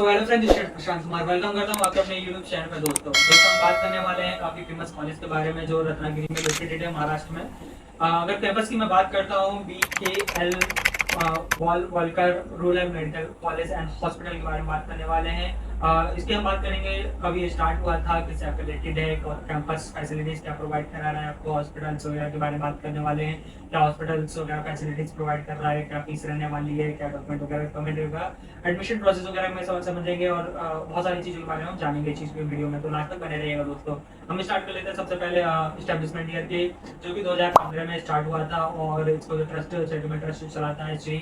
So hello friends, this is Prashant Kumar. Welcome करता हूँ आपके अपने यूट्यूब चैनल पे। दोस्तों हम बात करने वाले हैं काफ़ी फेमस कॉलेज के बारे में जो रत्नागिरी में लोकेटेड है, महाराष्ट्र में। अगर कैंपस की मैं बात करता हूँ, BKL Volker rural medical college and hospital के बारे में बात करने वाले हैं। इसकी हम बात करेंगे कब ये स्टार्ट हुआ था, किससे एफिलेटेड है, कैंपस फैसिलिटीज क्या प्रोवाइड करा रहा है आपको, हॉस्पिटल्स वगैरह के बारे में बात करने वाले हैं। क्या हॉस्पिटल्स वगैरह फैसिलिटीज प्रोवाइड कर रहा है, क्या फीस रहने वाली है, क्या डॉक्यूमेंट वगैरह कमेंट होगा, एडमिशन प्रोसेस वगैरह में समझेंगे और बहुत सारी चीज़ों के बारे में हम जानेंगे चीज़ की वीडियो में। तो लास्ट तक बने रहिएगा दोस्तों। हम स्टार्ट कर लेते हैं सबसे पहले इस्टेब्लिशमेंट ईयर के, जो कि 2015 में स्टार्ट हुआ था। और इसको जो ट्रस्ट चैरिटेबल ट्रस्ट चलाता है श्री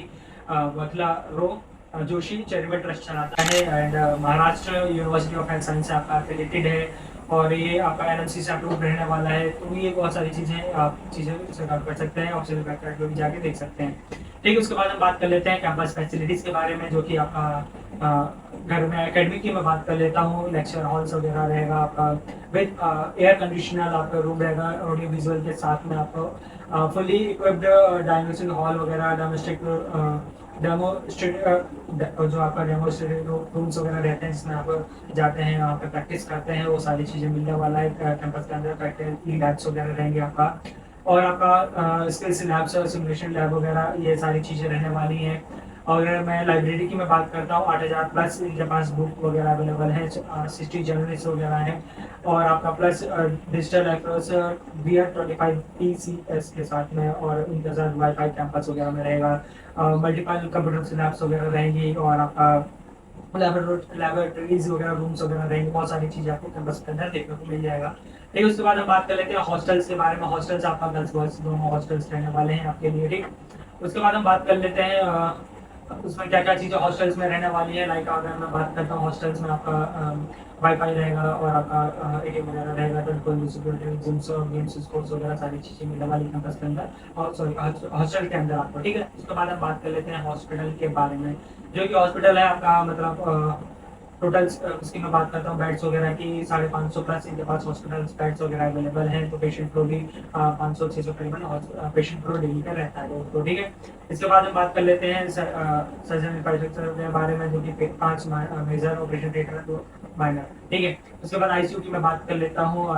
वथला रो जोशी चैरिटेबल ट्रस्ट चलाता है। And Maharashtra university of health science से आपका एफिलेटेड है और ये आपका NMC से अप्रूव रहने वाला है। तो ये बहुत सारी चीज़ें आप चीज़ें चेकआउट कर सकते हैं, ऑफिशियल वेबसाइट पर भी जाके देख सकते हैं। ठीक है, उसके बाद हम बात कर लेते हैं कैंपस फैसिलिटीज़ के बारे में, जो कि आपका घर में एकेडमिक की मैं बात कर लेता हूँ। लेक्चर हॉल्स वगैरह रहेगा आपका विद एयर कंडीशनर, आपका रूम रहेगा ऑडियो विजुअल के साथ में। आपको फुली इक्विप्ड डायग्नोस्टिक हॉल वगैरह, डोमेस्टिक डेमो जो आपका डेमो रूम्स वगैरह रहते हैं जिसमें आप जाते हैं, वहाँ पे प्रैक्टिस करते हैं, वो सारी चीज़ें मिलने वाला है कैंपस के अंदर। प्रैक्टिकल लैब्स वगैरह रहेंगे आपका, और आपका स्किल्स लैब्स और सिमुलेशन लैब वगैरह, ये सारी चीज़ें रहने वाली हैं। और अगर मैं लाइब्रेरी की मैं बात करता हूँ, 8000 प्लस इनके पास बुक वगैरह अवेलेबल है, 60 जर्नलिस्ट वगैरह हैं। और आपका प्लस डिजिटल एक्रोस VR25PCS के साथ में, और उनके साथ वाईफाई कैंपस वगैरह में रहेगा। मल्टीपल कंप्यूटर लैब्स वगैरह रहेंगी, और आपका लैबोरेटरीज वगैरह रूम्स वगैरह रहेंगे। बहुत सारी चीज़ें आपको कैंपस के अंदर देखने को मिल जाएगा। ठीक, उसके बाद हम बात कर लेते हैं हॉस्टल्स के बारे में। हॉस्टल्स आपका गर्ल्स बॉयज दोनों हॉस्टल्स रहने वाले हैं आपके लिए। ठीक, उसके बाद हम बात कर लेते हैं उसमें क्या क्या चीज़ें हॉस्टल्स में रहने वाली है। लाइक अगर मैं बात करता हूँ, हॉस्टल्स में आपका वाईफाई रहेगा, और आपका ATM वगैरह रहेगा, सिक्योरिटी जिम्स और गेम्स स्पोर्ट्स वगैरह सारी चीज़ें मिलने वाली कैंपस के अंदर, और सॉरी हॉस्टल के अंदर आपको। ठीक है, उसके बाद हम बात कर लेते हैं हॉस्पिटल के बारे में। जो कि हॉस्पिटल है आपका, मतलब टोटल उसकी मैं बात करता हूँ बेड्स वगैरह की, 550 प्लस इनके पास हॉस्पिटल बेड्स वगैरह अवेलेबल हैं। तो पेशेंट फ्लो भी 500-600 करीबन पेशेंट फ्लो डेली का रहता है दोस्तों। ठीक है, इसके बाद हम बात कर लेते हैं सर्जन इंफ्रास्ट्रक्चर के बारे में, जो कि 5 मेजर ऑपरेशन थिएटर, 2 माइनर। ठीक है, उसके बाद ICU की मैं बात कर लेता हूँ।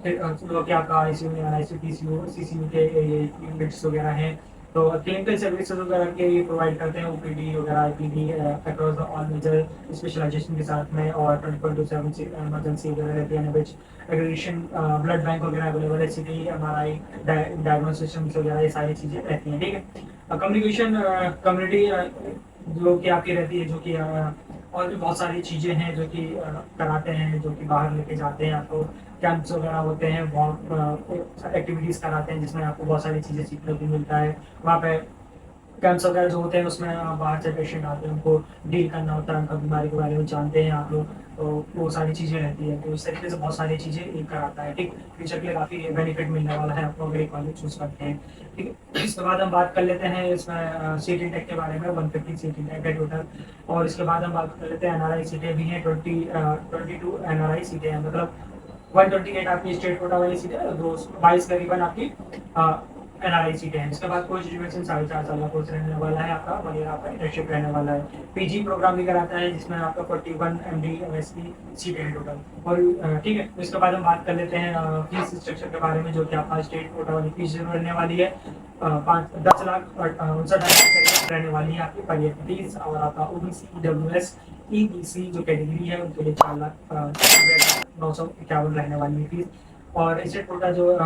जो कि आपका ICU में NICU, PCU, CCU के यूनिट्स वगैरह हैं। तो क्लिनिकल सर्विसेज वगैरह के ये प्रोवाइड करते हैं, OPD वगैरह, IPD across the all major specialization के साथ में। और 24/7 इमरजेंसी वगैरह रहती है, विच एग्रीगेशन ब्लड बैंक वगैरह अवेलेबल है, CT MRI डायग्नोसिस वगैरह, ये सारी चीज़ें रहती हैं। ठीक है, कम्युनिकेशन कम्युनिटी जो कि आपकी रहती है, जो कि और भी बहुत सारी चीज़ें हैं जो कि कराते हैं, जो कि बाहर लेके जाते हैं आपको। कैंप्स वगैरह होते हैं, बहुत एक्टिविटीज़ कराते हैं जिसमें आपको बहुत सारी चीज़ें सीखने को मिलता है। वहाँ पे कैंप्स वगैरह जो होते हैं उसमें बाहर से पेशेंट आते हैं, उनको डील करना होता है, उनका बीमारी के बारे में जानते हैं आप लोग। तो वो सारी चीज़ें रहती है, तो इस तरीके से बहुत सारी चीज़ें ये कराता है। ठीक, फ्यूचर के लिए काफ़ी बेनिफिट मिलने वाला है आपको अगर एक कॉलेज चूज़ करते हैं। ठीक है, इसके बाद हम बात कर लेते हैं इसमें सीट इंटेक के बारे में। 150 सीट इंटेक है टोटल। और इसके बाद हम बात कर लेते हैं NRI सीटें भी हैं, 22 NRI सीटें हैं, मतलब 128 आपकी स्टेट कोटा वाली सीटें, 22 करीबन आपकी NRI सीटें हैं। इसके बाद कोर्स ड्यूरेशन 4.5 साल का कोर्स रहने वाला है आपका, 1 ईयर आपका इंटर्नशिप रहने वाला है। PG प्रोग्राम भी कराता है जिसमें आपका 41 MD MS की सीटें हैं टोटल। और ठीक है, इसके बाद हम बात कर लेते हैं फीस स्ट्रक्चर के बारे में, जो कि आपका स्टेट कोटा वाली फीस रहने वाली है 10,59,000 रहने वाली है आपकी पर ईयर की फीस। और आपका OBC EWS EBC जो कैटेगरी है उनके लिए 4,951 रहने वाली है फीस। और स्टेट कोटा जो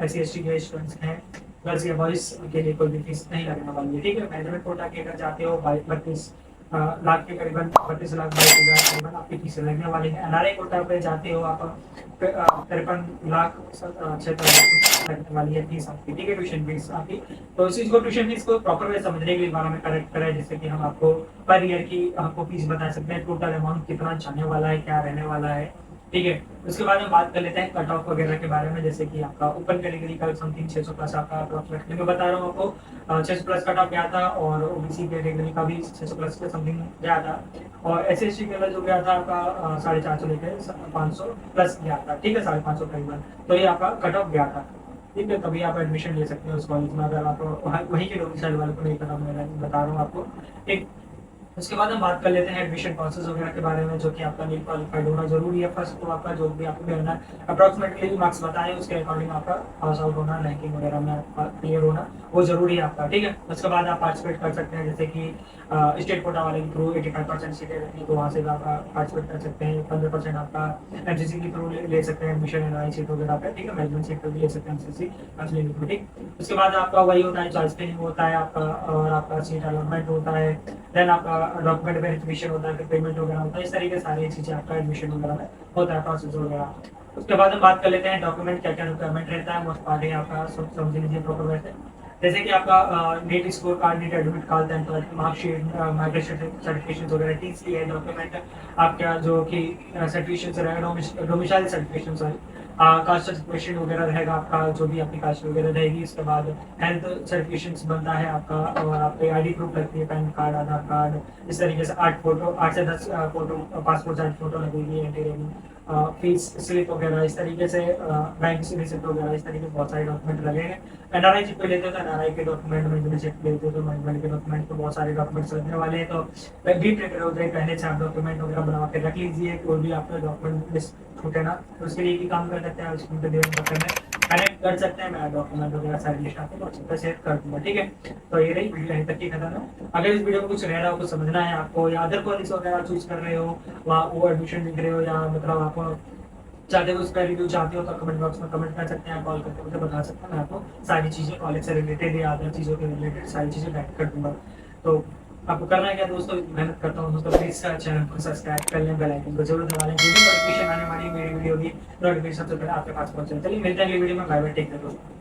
SC/ST के स्टूडेंट्स हैं, गर्ल्स या बॉयज के लिए कोई भी फीस नहीं लगने वाली है। ठीक है, मैनेजमेंट कोटा के अगर जाते हो 32 लाख के करीबन, 32,22,000 करीबन आपकी फीस लगने वाली है। NRI कोटा पे जाते हो आप 53,76,000 लगने वाली है फीस आपकी। ठीक है, ट्यूशन फीस आपकी। तो इस चीज़ को, ट्यूशन फीस को प्रॉपर वे समझने के लिए बारे में करेक्ट करें, जिससे कि हम आपको पर ईयर की आपको फीस बता सकते हैं, टोटल अमाउंट कितना जाने वाला है, क्या रहने वाला है। ठीक है, उसके बाद हम बात कर लेते हैं कट ऑफ वगैरह के बारे में। जैसे कि आपका ओपन कैटेगरी का समथिंग 600 प्लस आपका अप्रोक्सीमेटली मैं बता रहा हूँ आपको, 600 प्लस कट ऑफ गया था। और OBC कैटेगरी का भी 600 प्लस के समथिंग गया था। और SC/ST के लिए जो गया था आपका 450 लेकर 500 प्लस गया था। ठीक है, 550 करीबन, तो ये आपका कट ऑफ गया था। ठीक है, तभी आप एडमिशन ले सकते हैं उस कॉलेज में, अगर आप वहीं के डोमिसाइल वाले को नहीं पता, मैं बता रहा हूँ आपको। एक उसके बाद हम बात कर लेते हैं एडमिशन प्रोसेस वगैरह के बारे में, जो कि आपका नीट क्वालिफाइड होना जरूरी है। फर्स्ट तो आपका जो भी आपको करना है अप्रॉक्सिमेटली मार्क्स बताएं, उसके अकॉर्डिंग आपका पास आउट होना, रैंकिंग वगैरह में आपका क्लियर होना वो जरूरी है आपका, ठीक है। उसके बाद आप पार्टिसिपेट कर सकते हैं, जैसे कि स्टेट कोटा वाले के थ्रू 85% सीटें रहती है, तो वहाँ से आप पार्टिसिपेट कर सकते हैं। 15% आपका एमसीसी के थ्रू ले सकते हैं एडमिशन एनआई सीट वगैरह पे, ठीक है। मैनेजमेंट सीट पर भी ले सकते हैं एमसीसी काउंसलिंग के थ्रू, ठीक। उसके बाद आपका वही होता है, चॉइस फिलिंग होता है आपका, और आपका सीट अलॉटमेंट होता है, देन आपका डॉक्यूमेंट वेरिफिकेशन होता है, फिर पेमेंट वगैरह होता है। इस तरीके से सारी चीजें आपका एडमिशन वगैरह में होता है, प्रोसेस वगैरह। उसके बाद हम बात कर लेते हैं डॉक्यूमेंट क्या क्या रिक्वायरमेंट रहता है, मोस्ट पार्ट है आपका समझ लीजिए प्रॉपर वैसे। जैसे कि आपका NEET score card, NEET admit card, tenth twelfth marksheet, migration certification वगैरह, टीसी है डॉक्यूमेंट आपका, जो कि सर्टिफिकेशन रहेगा, domicile certification, sorry caste certification वगैरह रहेगा आपका, जो भी आपकी कास्ट वगैरह रहेगी। इसके बाद हेल्थ सर्टिफिकेशन बनता है आपका, और आपके आईडी प्रूफ लगती है, पैन कार्ड, आधार कार्ड, इस तरीके से 8 से 10 फोटो, पासपोर्ट साइज फोटो लगेगी, एंट्री रहेगी, फीस स्लिप वगैरह, इस तरीके से बैंक रिसिप्ट वगैरह, इस तरीके से बहुत सारे डॉक्यूमेंट लगेंगे। एनआरआई चिप पे लेते हो तो एनआरआई के डॉक्यूमेंट, मैनेजमेंट चिप लेते हो तो मैनेजमेंट के डॉक्यूमेंट, तो बहुत सारे डॉक्यूमेंट्स लगने वाले हैं। तो भी प्रिपेयर हो जाए, पहले से आप डॉक्यूमेंट वगैरह बना के रख लीजिए, कोई भी आपका डॉक्यूमेंट लिस्ट छूटे ना। तो उसके लिए भी काम कर सकते हैं, उसको कनेक्ट कर सकते हैं, मैं डॉक्यूमेंट वगैरह सारी लिस्ट आपको व्हाट्सएप पे शेयर कर दूंगा, ठीक है। तो ये रही वीडियो, यहीं तक की खत्म है। अगर इस वीडियो में कुछ रह रहा हो, कुछ समझना है आपको, या अदर कॉलेज वगैरह चूज कर रहे हो, वहाँ वो एडमिशन लिख रहे हो, या मतलब आप चाहते हो उसका रिव्यू चाहते हो, तो कमेंट बॉक्स में कमेंट कर सकते हैं, कॉल करके मुझे बता सकते हैं। मैं आपको सारी चीज़ें कॉलेज से रिलेटेड या अदर चीज़ों के रिलेटेड सारी चीज़ें गाइड कर दूंगा। तो आपको करना है क्या दोस्तों, मेहनत करता हूँ दोस्तों, प्लीज चैनल को सब्सक्राइब कर लें, बेल आइकन को जरूर दबा लें, जो भी नोटिफिकेशन आने वाली मेरी वीडियो की नोटिफिकेशन सबसे पहले आपके पास पहुंचे। चलिए मिलते हैं अगली वीडियो में, बाय बाय, टेक केयर दोस्तों।